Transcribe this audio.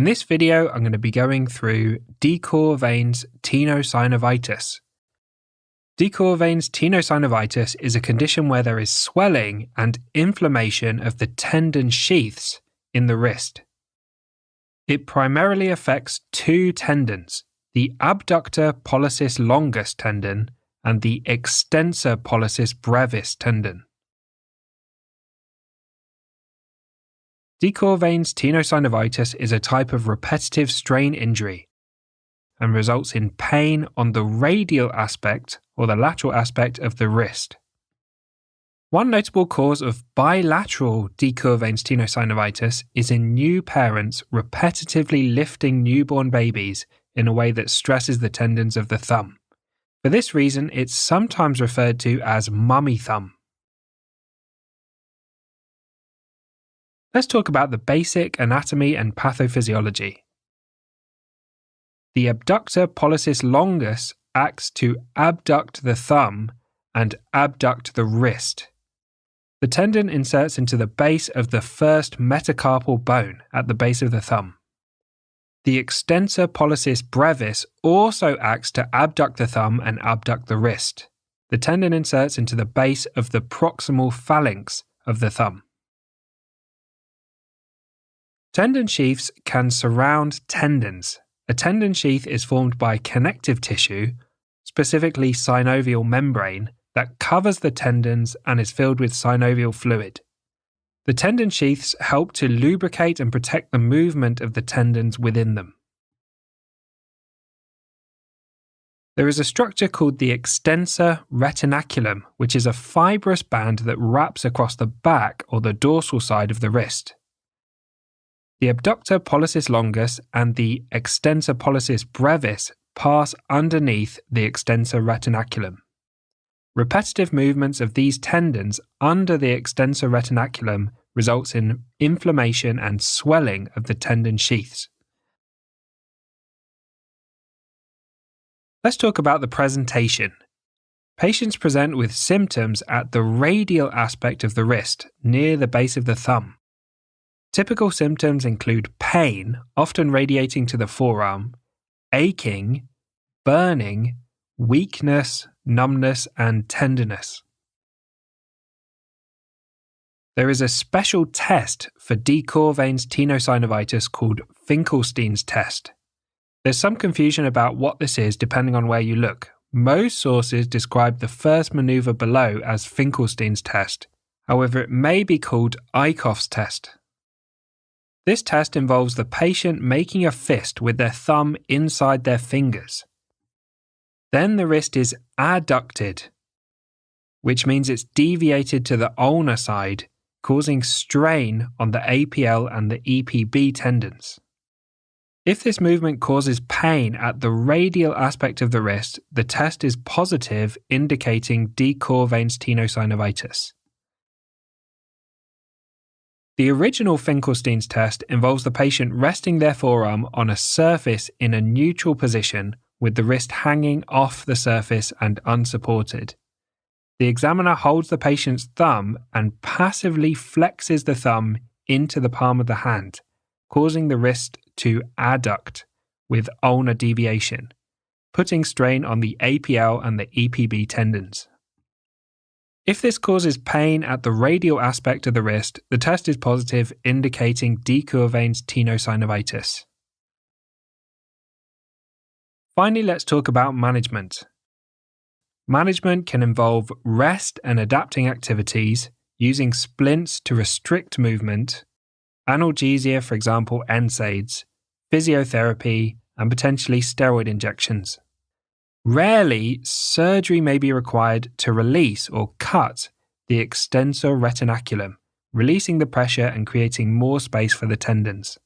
In this video, I'm going to be going through DeQuervain Tenosynovitis. DeQuervain Tenosynovitis is a condition where there is swelling and inflammation of the tendon sheaths in the wrist. It primarily affects two tendons, the abductor pollicis longus tendon and the extensor pollicis brevis tendon. DeQuervain Tenosynovitis is a type of repetitive strain injury and results in pain on the radial aspect or the lateral aspect of the wrist. One notable cause of bilateral DeQuervain Tenosynovitis is in new parents repetitively lifting newborn babies in a way that stresses the tendons of the thumb. For this reason, it's sometimes referred to as mummy thumb. Let's talk about the basic anatomy and pathophysiology. The abductor pollicis longus acts to abduct the thumb and abduct the wrist. The tendon inserts into the base of the first metacarpal bone at the base of the thumb. The extensor pollicis brevis also acts to abduct the thumb and abduct the wrist. The tendon inserts into the base of the proximal phalanx of the thumb. Tendon sheaths can surround tendons. A tendon sheath is formed by connective tissue, specifically synovial membrane, that covers the tendons and is filled with synovial fluid. The tendon sheaths help to lubricate and protect the movement of the tendons within them. There is a structure called the extensor retinaculum, which is a fibrous band that wraps across the back or the dorsal side of the wrist. The abductor pollicis longus and the extensor pollicis brevis pass underneath the extensor retinaculum. Repetitive movements of these tendons under the extensor retinaculum results in inflammation and swelling of the tendon sheaths. Let's talk about the presentation. Patients present with symptoms at the radial aspect of the wrist, near the base of the thumb. Typical symptoms include pain, often radiating to the forearm, aching, burning, weakness, numbness, and tenderness. There is a special test for DeQuervain Tenosynovitis called Finkelstein's test. There's some confusion about what this is depending on where you look. Most sources describe the first maneuver below as Finkelstein's test. However, it may be called Eichhoff's test. This test involves the patient making a fist with their thumb inside their fingers. Then the wrist is adducted, which means it's deviated to the ulnar side, causing strain on the APL and the EPB tendons. If this movement causes pain at the radial aspect of the wrist, the test is positive, indicating DeQuervain Tenosynovitis. The original Finkelstein's test involves the patient resting their forearm on a surface in a neutral position with the wrist hanging off the surface and unsupported. The examiner holds the patient's thumb and passively flexes the thumb into the palm of the hand, causing the wrist to adduct with ulnar deviation, putting strain on the APL and the EPB tendons. If this causes pain at the radial aspect of the wrist, the test is positive, indicating DeQuervain Tenosynovitis. Finally, let's talk about management. Management can involve rest and adapting activities, using splints to restrict movement, analgesia, for example, NSAIDs, physiotherapy, and potentially steroid injections. Rarely, surgery may be required to release or cut the extensor retinaculum, releasing the pressure and creating more space for the tendons.